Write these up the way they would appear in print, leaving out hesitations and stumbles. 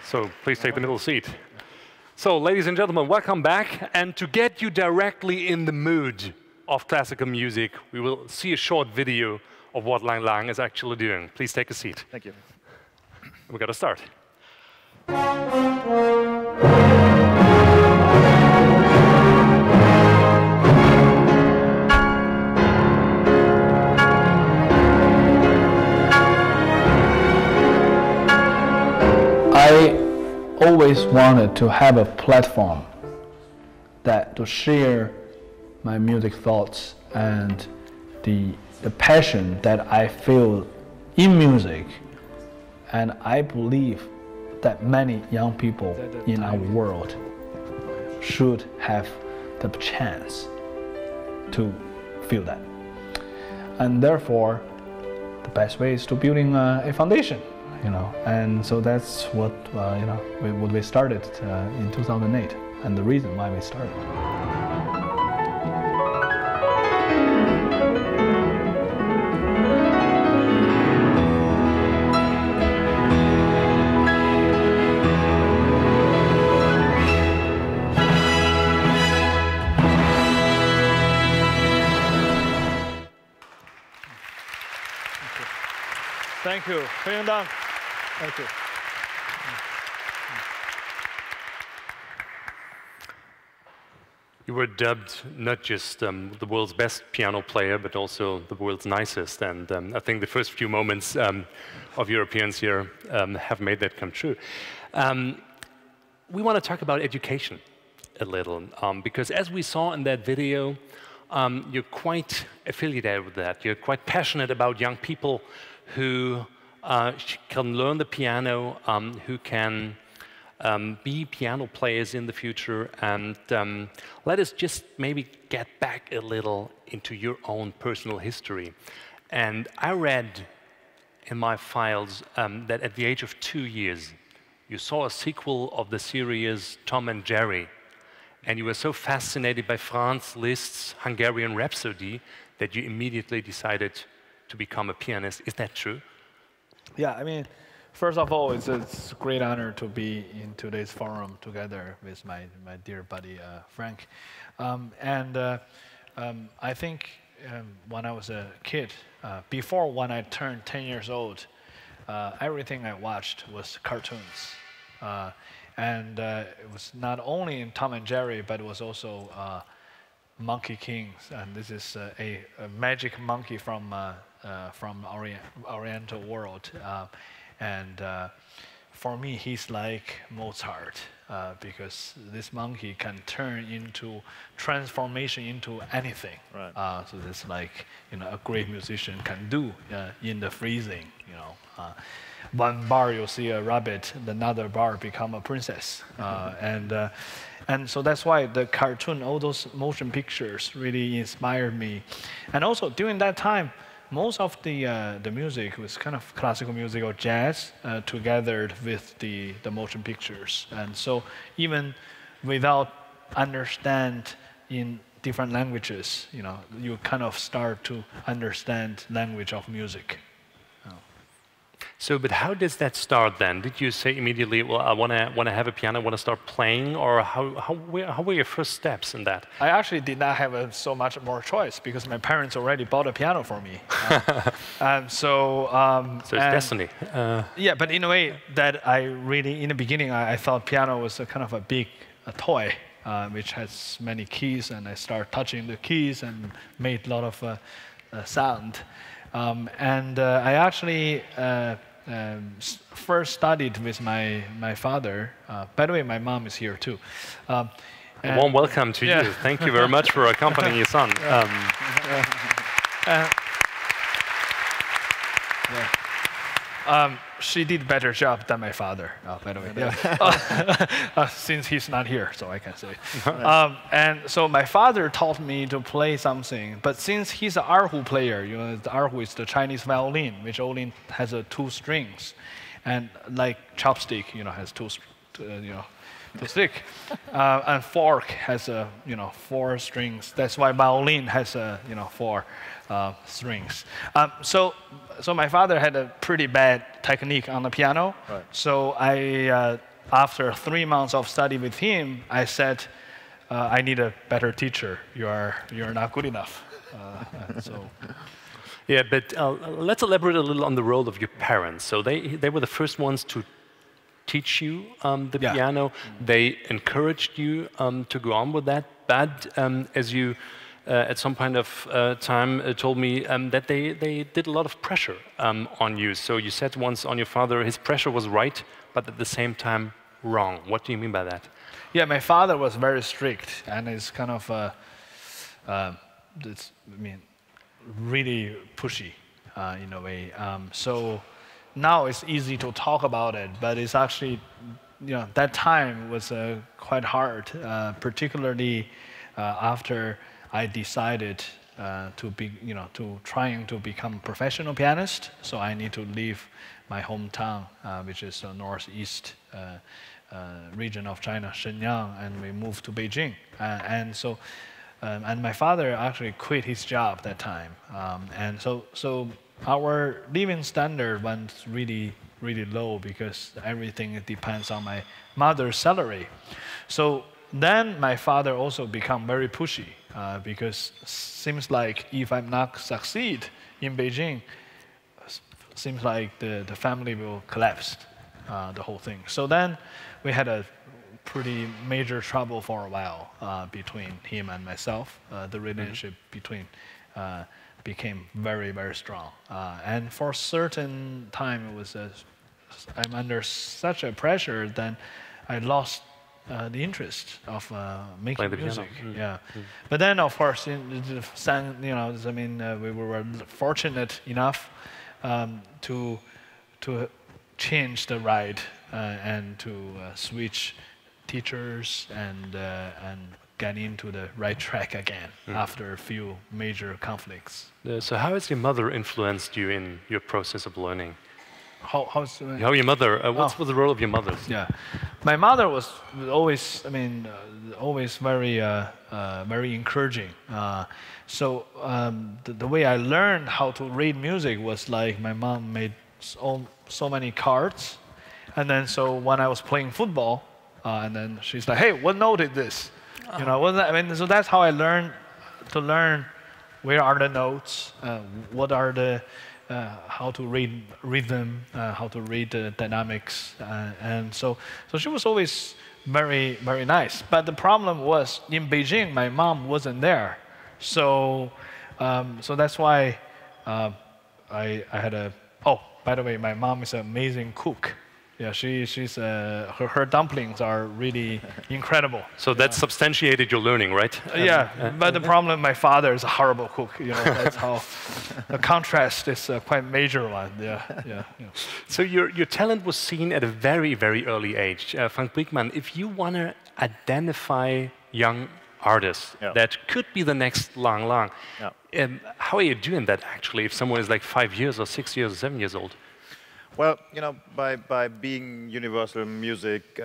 So please take the middle seat. So, ladies and gentlemen, welcome back. And to get you directly in the mood of classical music, we will see a short video of what Lang Lang is actually doing. Please take a seat. Thank you. We've got to start. I always wanted to have a platform to share my music thoughts and the passion that I feel in music. And I believe that many young people in our world should have the chance to feel that. And therefore, the best way is to building a foundation. And so that's what we started in 2008, and the reason why we started. Thank you. Vielen Dank. Thank you. You were dubbed not just the world's best piano player, but also the world's nicest. And I think the first few moments of your appearance here have made that come true. We want to talk about education a little, because as we saw in that video, you're quite affiliated with that. You're quite passionate about young people who can learn the piano, who can be piano players in the future. And let us just maybe get back a little into your own personal history. And I read in my files that at the age of 2 years, you saw a sequel of the series Tom and Jerry. And you were so fascinated by Franz Liszt's Hungarian Rhapsody that you immediately decided to become a pianist. Is that true? Yeah, I mean, first of all, it's a great honor to be in today's forum together with my dear buddy, Frank. I think when I was a kid, before when I turned 10 years old, everything I watched was cartoons. It was not only in Tom and Jerry, but it was also Monkey Kings. And this is a magic monkey from Oriental world. For me, he's like Mozart, because this monkey can turn into transformation into anything. Right. So it's like a great musician can do in the freezing. One bar you'll see a rabbit, another bar become a princess, and so that's why the cartoon, all those motion pictures, really inspired me. And also during that time, most of the music was kind of classical music or jazz together with the motion pictures. And so even without understand in different languages, you kind of start to understand language of music. So, but how does that start then? Did you say immediately, well, I want to have a piano, I want to start playing, or how were your first steps in that? I actually did not have so much more choice because my parents already bought a piano for me. So it's destiny. Yeah, but in a way that I really, in the beginning, I thought piano was a kind of a big toy, which has many keys, and I started touching the keys and made a lot of sound. I actually first studied with my father. By the way, my mom is here too. A warm welcome to you. Thank you very much for accompanying your son. She did a better job than my father, by the way. Since he's not here, so I can say. And so my father taught me to play something, but since he's an erhu player, the erhu is the Chinese violin, which only has 2 strings, and like chopstick, has two stick, and fork has 4 strings. That's why violin has 4. strings. So my father had a pretty bad technique on the piano. Right. So after 3 months of study with him, I said, I need a better teacher. You're not good enough. So. Yeah, but let's elaborate a little on the role of your parents. So they were the first ones to teach you the piano. They encouraged you to go on with that. But as you at some point of time told me that they did a lot of pressure on you. So you said once on your father, his pressure was right, but at the same time wrong. What do you mean by that? Yeah, my father was very strict, and it's kind of really pushy in a way. So now it's easy to talk about it, but it's actually, that time was quite hard, particularly after I decided to trying to become a professional pianist. So I need to leave my hometown, which is the northeast region of China, Shenyang, and we moved to Beijing. And my father actually quit his job that time, and so our living standard went really low because everything depends on my mother's salary. So then my father also become very pushy because seems like if I'm not succeed in Beijing, seems like the family will collapse, the whole thing. So then we had a pretty major trouble for a while between him and myself. The relationship between became very strong, and for a certain time it was I'm under such a pressure that I lost the interest of making music. Yeah, but then of course, we were fortunate enough to change the ride and to switch teachers and get into the right track again after a few major conflicts. So how has your mother influenced you in your process of learning? How your mother? What was the role of your mother? Yeah, my mother was always, always very encouraging. So the way I learned how to read music was like my mom made so many cards, and then so when I was playing football, and then she's like, "Hey, what note is this?" So that's how I learned to learn where are the notes, what are the how to read rhythm, how to read the dynamics, and so she was always very nice. But the problem was in Beijing, my mom wasn't there, so that's why I had a. Oh, by the way, my mom is an amazing cook. Yeah, she's her dumplings are really incredible. So that substantiated your learning, right? Yeah, but the problem, my father is a horrible cook. That's how the contrast is a quite major one. Yeah. So your talent was seen at a very early age. Frank Briegmann, if you want to identify young artists that could be the next Lang Lang, how are you doing that actually? If someone is like 5 years or 6 years or 7 years old? Well, by being Universal Music,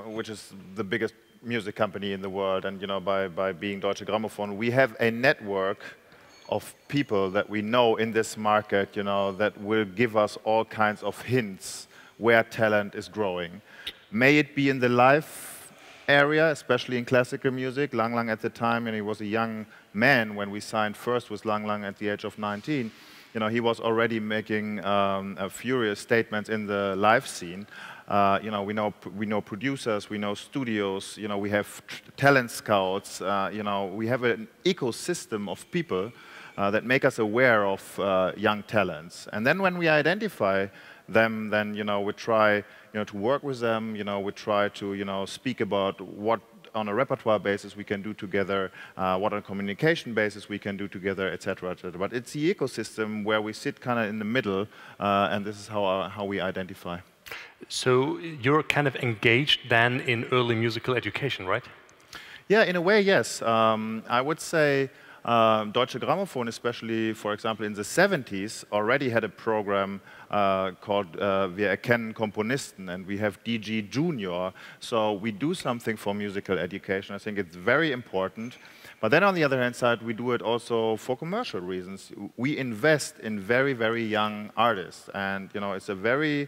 which is the biggest music company in the world, and by being Deutsche Grammophon, we have a network of people that we know in this market, that will give us all kinds of hints where talent is growing. May it be in the live area, especially in classical music. Lang Lang at the time, and he was a young man when we signed first with Lang Lang at the age of 19. He was already making furious statements in the live scene. We know producers, we know studios, we have talent scouts, we have an ecosystem of people that make us aware of young talents. And then when we identify them, then we try to work with them. We try to speak about what on a repertoire basis we can do together, what on a communication basis we can do together, etc. But it's the ecosystem where we sit kind of in the middle, and this is how we identify. So you're kind of engaged then in early musical education, right? Yeah, in a way, yes. I would say Deutsche Grammophon, especially, for example, in the 70s, already had a program called Wir erkennen Komponisten, and we have DG Junior. So we do something for musical education. I think it's very important. But then on the other hand side, we do it also for commercial reasons. We invest in very, very young artists. And it's a very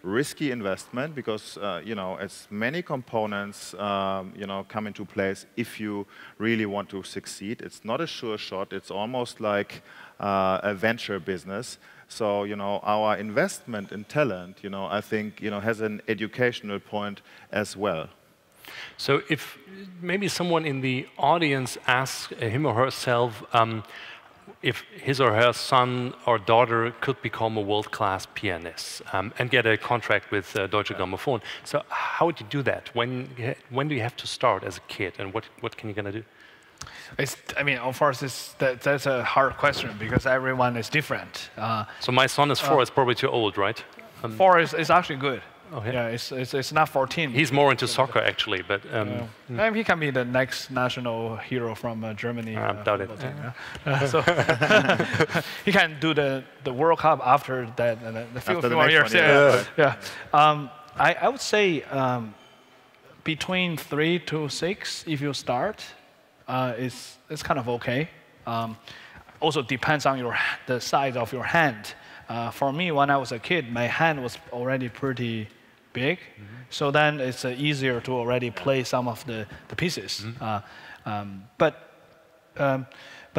risky investment because it's many components come into place if you really want to succeed. It's not a sure shot. It's almost like a venture business. So our investment in talent, I think has an educational point as well. So if maybe someone in the audience asks him or herself if his or her son or daughter could become a world-class pianist and get a contract with Deutsche Grammophon, so how would you do that? When do you have to start as a kid, and what can you gonna do? I mean, of course, that's a hard question because everyone is different. So my son is 4. It's probably too old, right? 4 is actually good. Okay. Yeah, it's not 14. He's more into soccer, actually, but... He can be the next national hero from Germany. I doubt it. So he can do the World Cup after that, the few more years. I would say between 3 to 6, if you start, it's kind of okay. Also depends on the size of your hand. For me, when I was a kid, my hand was already pretty big, so then it's easier to already play some of the pieces. But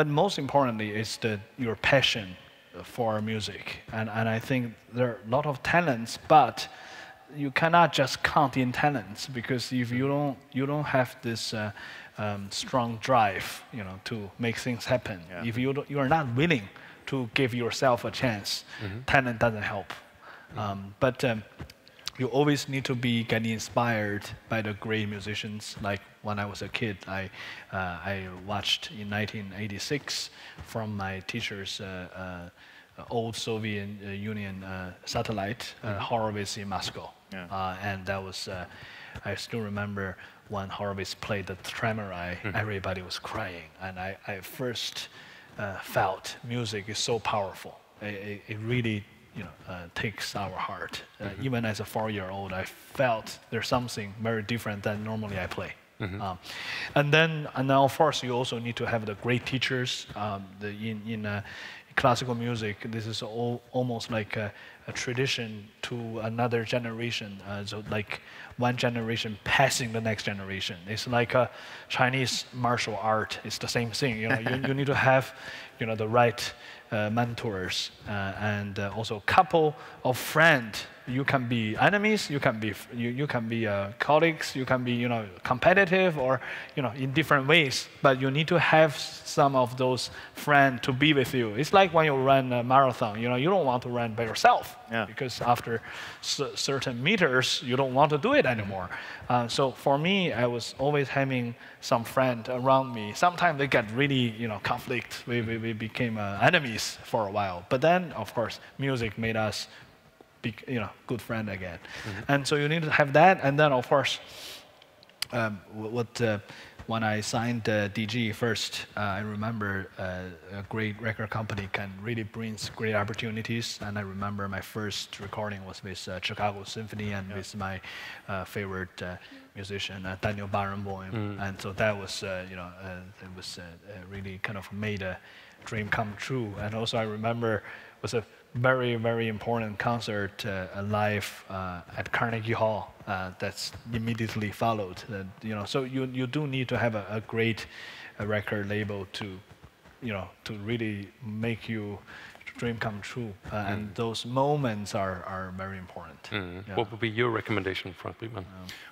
most importantly, it's your passion for music, and I think there are a lot of talents, but you cannot just count in talents because if you don't have this strong drive, to make things happen. Yeah. If you are not willing to give yourself a chance, talent doesn't help. But you always need to be getting inspired by the great musicians. Like when I was a kid, I watched in 1986 from my teacher's old Soviet Union satellite, Horowitz in Moscow. Yeah. And that was, I still remember when Horowitz played the Tremori, everybody was crying. And I first felt music is so powerful. It really takes our heart. Even as a 4-year-old, I felt there's something very different than normally I play. And then of course, you also need to have the great teachers. In classical music, this is almost like a tradition to another generation. So like one generation passing the next generation. It's like a Chinese martial art. It's the same thing. You need to have the right mentors and also couple of friends. You can be enemies, you can be colleagues, you can be competitive or in different ways. But you need to have some of those friends to be with you. It's like when you run a marathon. You don't want to run by yourself because after certain meters you don't want to do it anymore. So for me, I was always having some friend around me. Sometimes they get really conflict. We became enemies for a while. But then of course music made us be good friend again. And so you need to have that. And then of course when I signed DG first, I remember a great record company can really bring great opportunities. And I remember my first recording was with Chicago Symphony and with my favorite musician Daniel Barenboim. And so that was it was really kind of made a dream come true. And also I remember it was a very, very important concert live at Carnegie Hall that's immediately followed. So you do need to have a great record label to really make your dream come true. And those moments are very important. Yeah. What would be your recommendation, Frank Briegmann?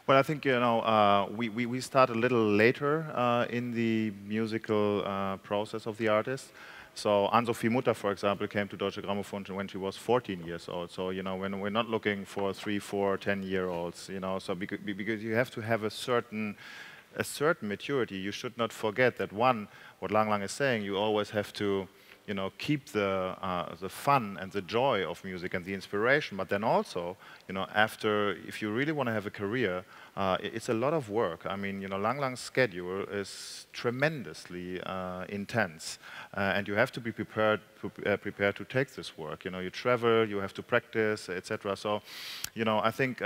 Well, I think we start a little later in the musical process of the artist. So Ann-Sophie Mutter, for example, came to Deutsche Grammophon when she was 14 years old. So when we're not looking for 3, 4, 10-year-olds, so because you have to have a certain maturity. You should not forget that what Lang Lang is saying, you always have to keep the fun and the joy of music and the inspiration. But then also, if you really want to have a career, it's a lot of work. I mean, Lang Lang's schedule is tremendously intense, and you have to be prepared prepared to take this work. You know, you travel, you have to practice, etc. So, you know, I think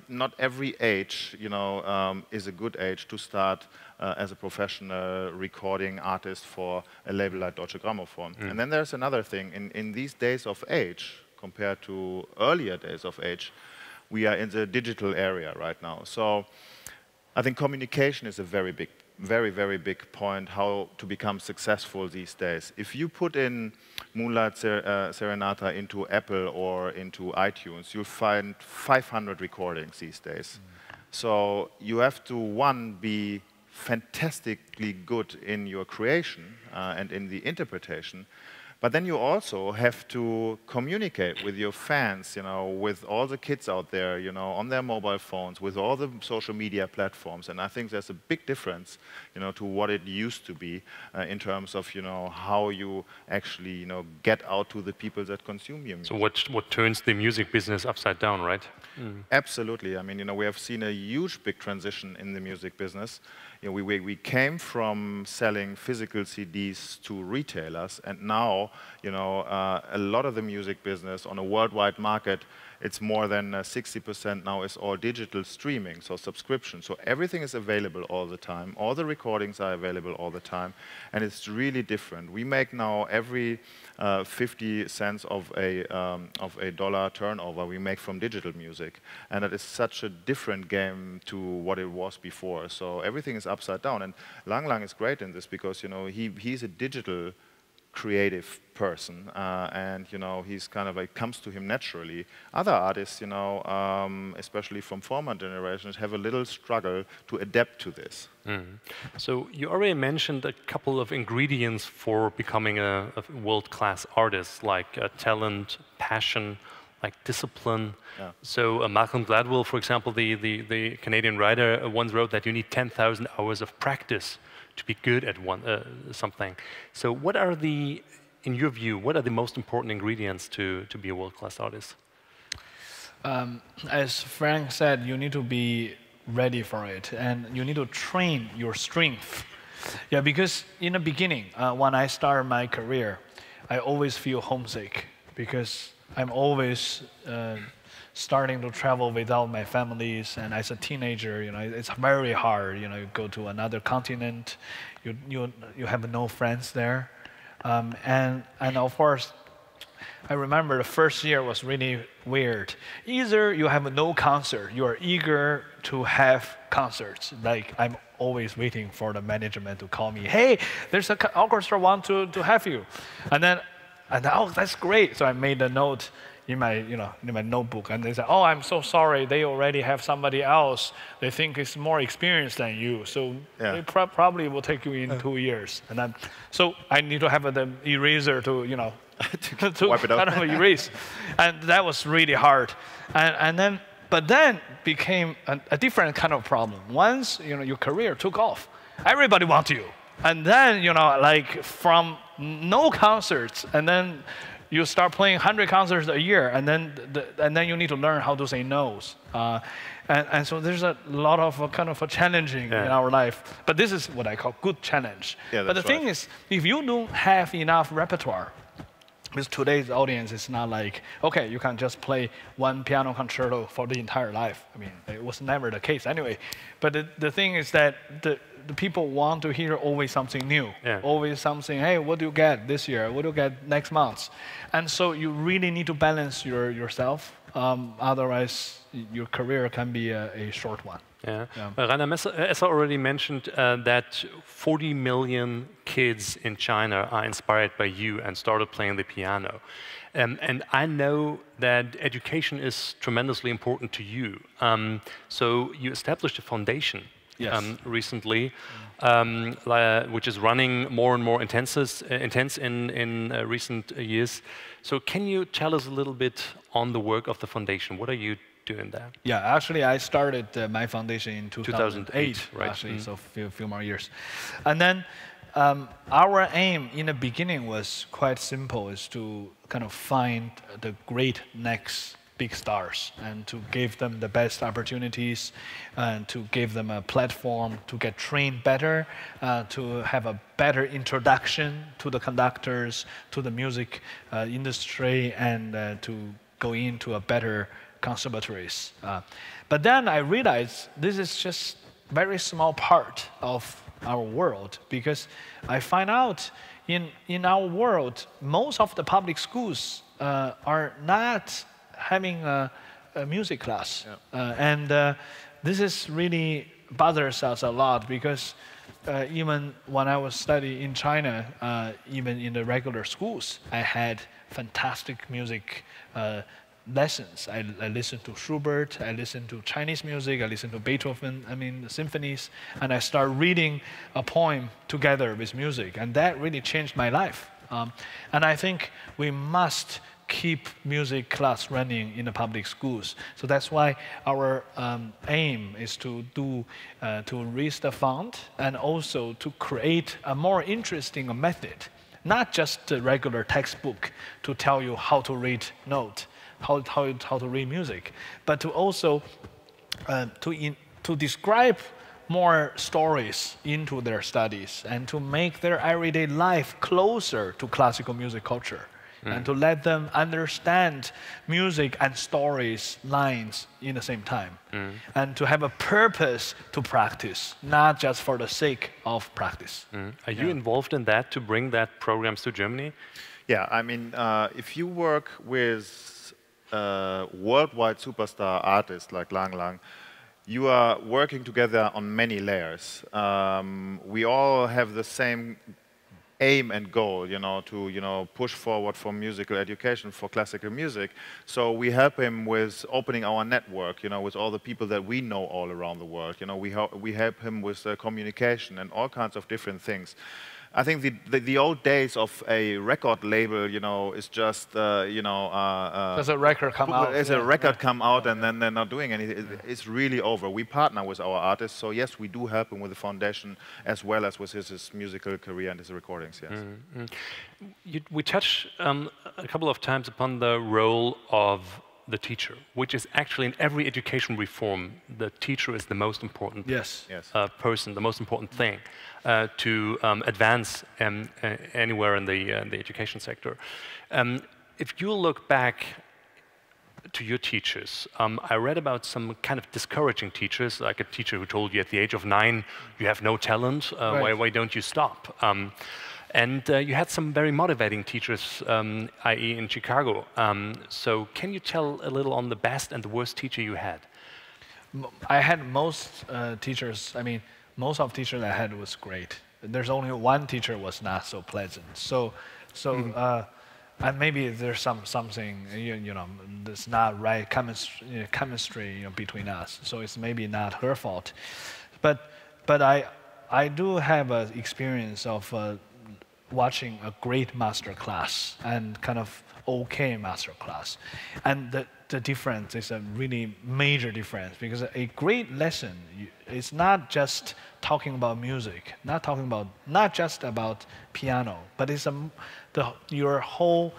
not every age, you know, is a good age to start as a professional recording artist for a label like Deutsche Grammophon. And then there's another thing. In these days of age, compared to earlier days of age, we are in the digital area right now. So I think communication is a very, very big point how to become successful these days. If you put in Moonlight Serenata into Apple or into iTunes, you'll find 500 recordings these days. So you have to, one, be fantastically good in your creation and in the interpretation, but then you also have to communicate with your fans, you know, with all the kids out there, you know, on their mobile phones, with all the social media platforms. And I think there's a big difference, you know, to what it used to be in terms of, you know, how you actually, you know, get out to the people that consume your music. So what turns the music business upside down, right? Absolutely. I mean, you know, we have seen a huge, big transition in the music business. You know, we came from selling physical CDs to retailers, and now, you know, a lot of the music business on a worldwide market, it's more than 60% now is all digital streaming, so subscription. So everything is available all the time. All the recordings are available all the time, and it's really different. We make now every 50 cents of a dollar turnover we make from digital music, and that is such a different game to what it was before. So everything is upside down, and Lang Lang is great in this because, you know, he's a digital creative person, and, you know, he's kind of, it comes to him naturally. Other artists, you know, especially from former generations, have a little struggle to adapt to this. So you already mentioned a couple of ingredients for becoming a world-class artist, like talent, passion, like discipline. Yeah. So Malcolm Gladwell, for example, the Canadian writer, once wrote that you need 10,000 hours of practice to be good at something. So what are the, in your view, what are the most important ingredients to be a world-class artist? As Frank said, you need to be ready for it, and you need to train your strength. Yeah, because in the beginning, when I started my career, I always feel homesick because I'm always starting to travel without my families, and as a teenager, you know, it's very hard. You know, you go to another continent, you have no friends there, and of course, I remember the first year was really weird. Either you have no concert, you are eager to have concerts. Like I'm always waiting for the management to call me. Hey, there's an orchestra want to have you, and oh, that's great. So I made a note in my, in my notebook, and they said, oh, I'm so sorry, they already have somebody else. They think it's more experienced than you, so they probably will take you in 2 years. And then, so I need to have the eraser to, to wipe it out. Kind of erase, and that was really hard. But then became a different kind of problem. Once your career took off, everybody wants you, and then like from no concerts, and then you start playing 100 concerts a year, and then you need to learn how to say no's. And so there's a lot of kind of challenging in our life. But this is what I call good challenge. Yeah, but the thing is, if you don't have enough repertoire, because today's audience is not like, okay, you can just play one piano concerto for the entire life. I mean, it was never the case anyway. But the thing is that the people want to hear always something new, always something, hey, what do you get this year? What do you get next month? And so you really need to balance yourself. Otherwise, your career can be a short one. Rainer Esser already mentioned that 40 million kids in China are inspired by you and started playing the piano. And I know that education is tremendously important to you. So you established a foundation recently, which is running more and more intense in recent years. So can you tell us a little bit on the work of the foundation? What are you doing there? Yeah, actually, I started my foundation in 2008, right? Actually, so a few more years. And then our aim in the beginning was quite simple, is to kind of find the great next big stars and to give them the best opportunities and to give them a platform to get trained better, to have a better introduction to the conductors, to the music industry, and to go into a better conservatories. But then I realized this is just very small part of our world, because I find out in our world, most of the public schools are not having a music class. And this is really bothers us a lot, because even when I was studying in China, even in the regular schools, I had fantastic music lessons. I listened to Schubert, I listened to Chinese music, I listened to Beethoven, symphonies, and I started reading a poem together with music, and that really changed my life. And I think we must keep music class running in the public schools. So that's why our aim is to raise the fund and also to create a more interesting method, not just the regular textbook to tell you how to read note, how to read music, but to also to describe more stories into their studies and to make their everyday life closer to classical music culture. And to let them understand music and stories lines in the same time. And to have a purpose to practice, not just for the sake of practice. Are you involved in that, to bring that programs to Germany? Yeah, I mean, if you work with worldwide superstar artists like Lang Lang, you are working together on many layers. We all have the same aim and goal, to push forward for musical education, for classical music. So we help him with opening our network, with all the people that we know all around the world. We help him with communication and all kinds of different things. I think the old days of a record label, is just, Does a record come out? As a record come out and then they're not doing anything. It's really over. We partner with our artists, so yes, we do help him with the foundation as well as with his musical career and his recordings, yes. We touched a couple of times upon the role of the teacher, which is actually in every education reform, the teacher is the most important person, the most important thing to advance anywhere in the education sector. If you look back to your teachers, I read about some kind of discouraging teachers, like a teacher who told you at the age of 9, you have no talent, why don't you stop? And you had some very motivating teachers, i.e. in Chicago. So can you tell a little on the best and the worst teacher you had? I had most teachers, most of the teachers I had was great. There's only one teacher was not so pleasant. And maybe there's something, that's not right, chemistry between us. So it's maybe not her fault. But I do have an experience of watching a great master class and kind of okay master class. And the difference is a really major difference, because a great lesson is not just talking about music, not just about piano, but it's your whole,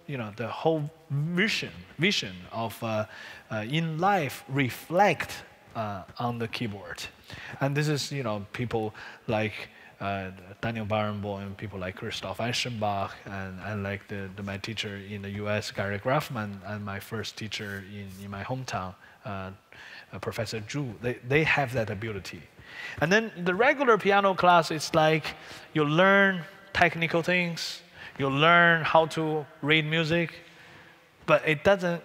the whole vision of in life reflect on the keyboard. And this is, people like Daniel Barenboim and people like Christoph Eschenbach and like my teacher in the US, Gary Grafman, and my first teacher in my hometown, Professor Zhu, they have that ability. And then the regular piano class, it's like you learn technical things, you learn how to read music, but it doesn't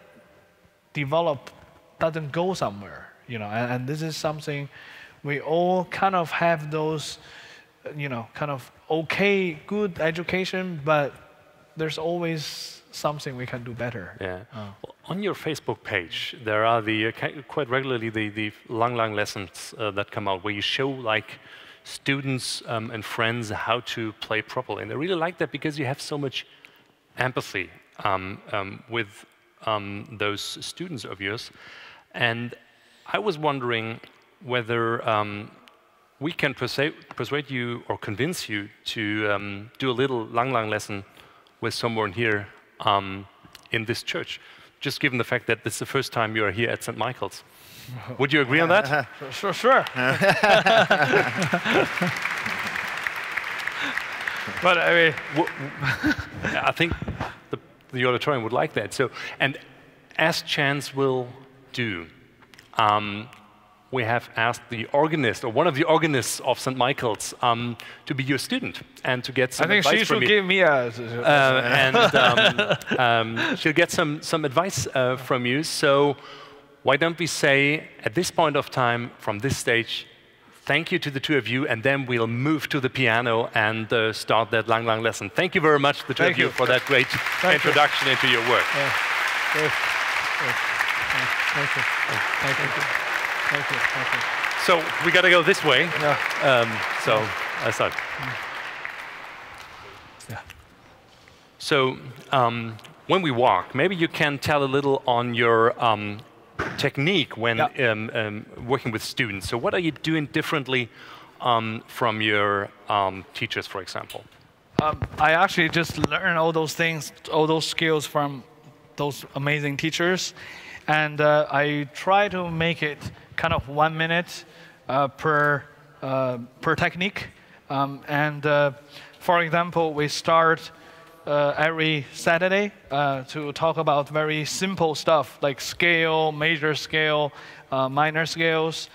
develop, doesn't go somewhere, and this is something we all kind of have those kind of okay, good education, but there's always something we can do better. Yeah. Well, on your Facebook page, there are quite regularly the Lang Lang lessons that come out, where you show like students and friends how to play properly. And I really like that, because you have so much empathy with those students of yours. And I was wondering whether we can persuade you or convince you to do a little Lang Lang lesson with someone here in this church. just given the fact that this is the first time you're here at St. Michael's. Would you agree on that? Sure. But I mean, I think the auditorium would like that. So, and as chance will do, we have asked the organist, or one of the organists of St. Michael's, to be your student and to get some advice from you. I think she should give me a... she'll get some advice from you. So why don't we say, at this point of time, from this stage, thank you to the two of you, and then we'll move to the piano and start that Lang Lang lesson. Thank you very much, the two of you, for that great introduction into your work. Thank you. So we got to go this way. So I start. So when we walk, maybe you can tell a little on your technique when working with students. So what are you doing differently from your teachers, for example? I actually just learned all those things, all those skills from those amazing teachers. And I try to make it kind of 1 minute per technique. For example, we start every Saturday to talk about very simple stuff like scale, major scale, minor scales.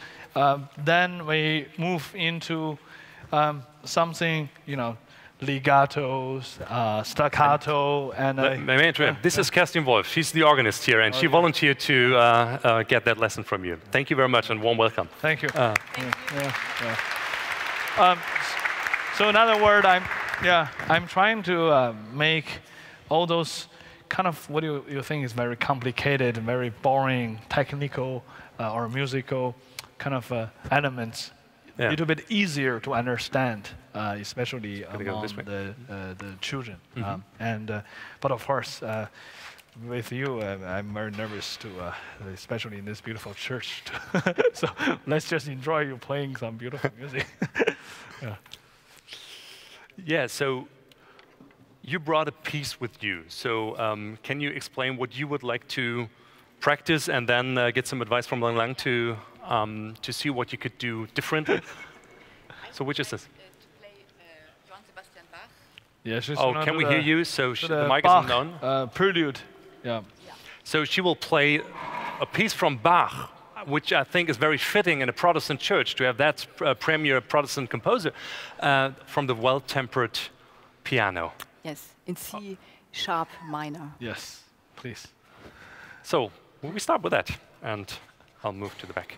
Then we move into something, legatos, staccato, and may I interrupt? This is Kerstin Wolf. She's the organist here, and she volunteered to get that lesson from you. Thank you very much, and warm welcome. Thank you. So in other words, I'm trying to make all those kind of what you think is very complicated, very boring, technical or musical kind of elements a little bit easier to understand, especially among the children. But of course, with you, I'm very nervous to, especially in this beautiful church. So let's just enjoy you playing some beautiful music. So you brought a piece with you. So can you explain what you would like to practice and then get some advice from Lang Lang to see what you could do differently? So which is this? Can we hear you? So the mic isn't on. Prelude. So she will play a piece from Bach, which I think is very fitting in a Protestant church to have that premier Protestant composer from the well-tempered piano. Yes, in C sharp minor. Yes, please. So we start with that, and I'll move to the back.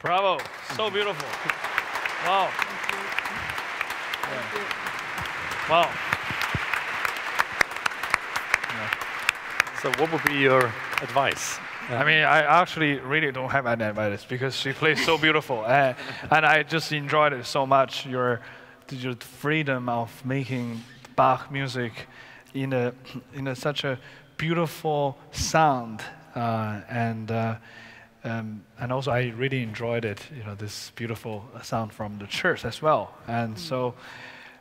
Bravo. So beautiful. Wow. Thank you. Wow. So what would be your advice? I mean, I actually really don't have any advice because she plays so beautiful, and I just enjoyed it so much. Your freedom of making Bach music in such a beautiful sound, and also I really enjoyed it. You know, this beautiful sound from the church as well. And so,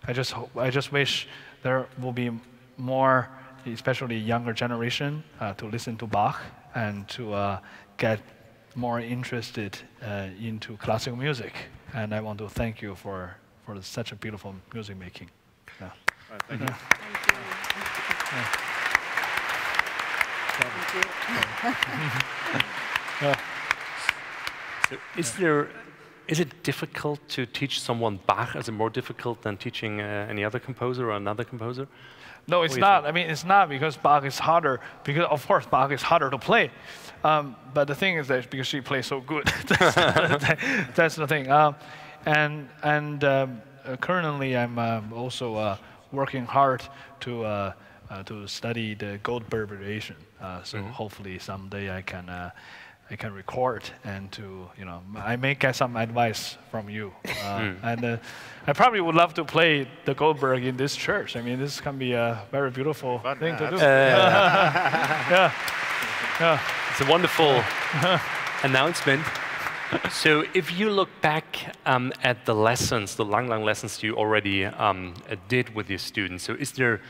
I just wish there will be more, especially younger generation, to listen to Bach and to get more interested into classical music. And I want to thank you for such a beautiful music making. Yeah. Right, thank you. So is it difficult to teach someone Bach? Is it more difficult than teaching any other composer or another composer? No, it's not. I mean, it's not because Bach is harder. Because of course Bach is harder to play, but the thing is that because she plays so good, that's the thing. Currently, I'm also working hard to study the Goldberg variation. So hopefully someday I can record and I may get some advice from you. And I probably would love to play the Goldberg in this church. I mean, this can be a very beautiful thing to do. Yeah. It's a wonderful announcement. So if you look back at the lessons, the Lang Lang lessons you already did with your students, so is there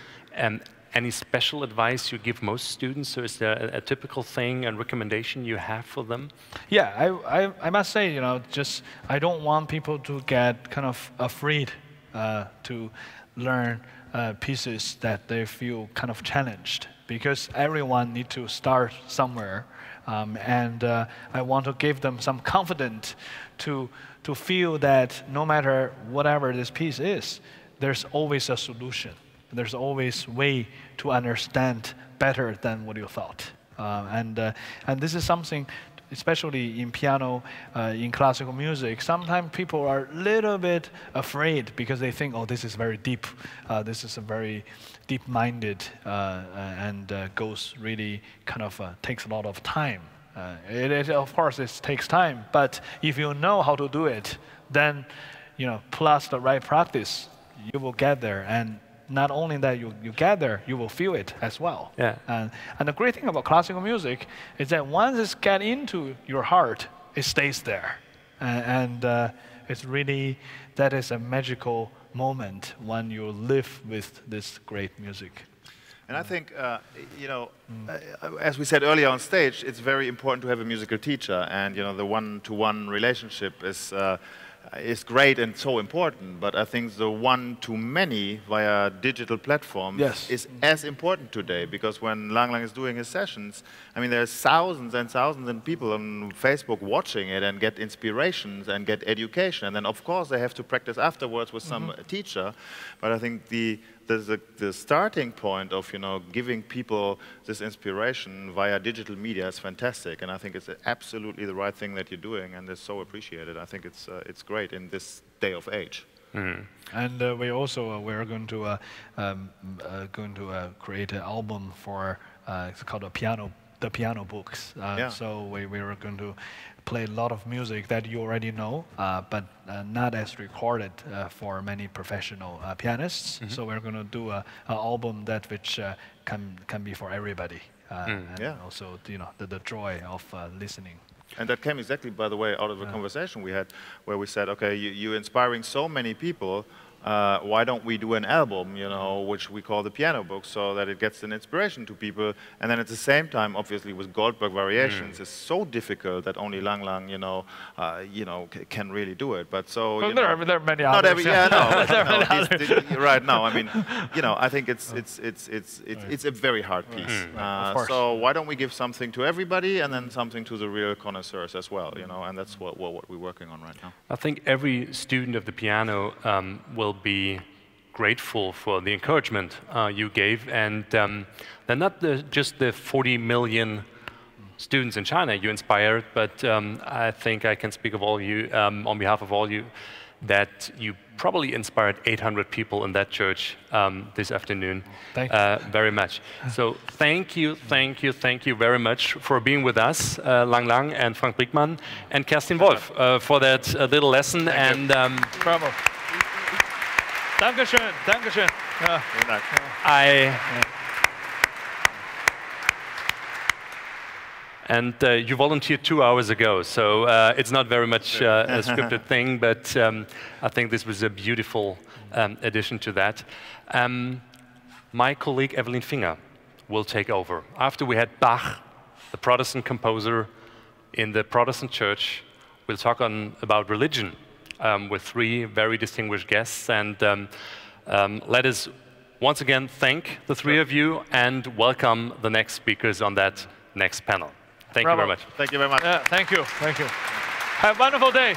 any special advice you give most students? So is there a typical thing and recommendation you have for them? Yeah, I must say, just I don't want people to get kind of afraid to learn pieces that they feel kind of challenged, because everyone needs to start somewhere. And I want to give them some confidence to feel that no matter whatever this piece is, there's always a solution. There's always a way to understand better than what you thought. And this is something, especially in piano, in classical music, sometimes people are a little bit afraid because they think, oh, this is very deep. This is a very deep-minded and goes really kind of takes a lot of time. Of course, it takes time, but if you know how to do it, then, plus the right practice, you will get there. And not only that you get there, you will feel it as well. Yeah. And the great thing about classical music is that once it's get into your heart, it stays there. And it's really, that is a magical moment when you live with this great music. And I think, as we said earlier on stage, it's very important to have a musical teacher, and the one-to-one relationship is great and so important, but I think the one-to-many via digital platforms is as important today, because when Lang Lang is doing his sessions, I mean, there's thousands and thousands of people on Facebook watching it and get inspirations and get education, and then of course they have to practice afterwards with some teacher, but I think the starting point of giving people this inspiration via digital media is fantastic, and I think it's absolutely the right thing that you're doing, and it's so appreciated. I think it's great in this day of age. And we also we're going to create an album for it's called the piano books. So we were going to play a lot of music that you already know, but not as recorded for many professional pianists. So we're going to do an album which can be for everybody, and also the joy of listening. And that came exactly, by the way, out of a conversation we had, where we said, okay, you're inspiring so many people. Why don't we do an album, which we call the piano book, so that it gets an inspiration to people, and then at the same time, obviously, with Goldberg variations, it's so difficult that only Lang Lang, can really do it. But so well, there are many others. Not every, right now. I mean, I think it's a very hard piece. So why don't we give something to everybody, and then something to the real connoisseurs as well, and that's what we're working on right now. I think every student of the piano will be grateful for the encouragement you gave, and they're not just the 40 million students in China you inspired, but I think I can speak of all you, on behalf of all you, that you probably inspired 800 people in that church this afternoon. Thank you. Very much. So thank you very much for being with us, Lang Lang and Frank Briegmann and Kerstin Wolf for that little lesson. Bravo. Dankeschön, Dankeschön. And you volunteered 2 hours ago, so it's not very much a scripted thing, but I think this was a beautiful addition to that. My colleague Evelyn Finger will take over. After we had Bach, the Protestant composer in the Protestant church, we'll talk about religion with 3 very distinguished guests. And let us once again thank the 3 of you and welcome the next speakers on that next panel. Thank you very much. Thank you very much. Thank you. Thank you. Have a wonderful day.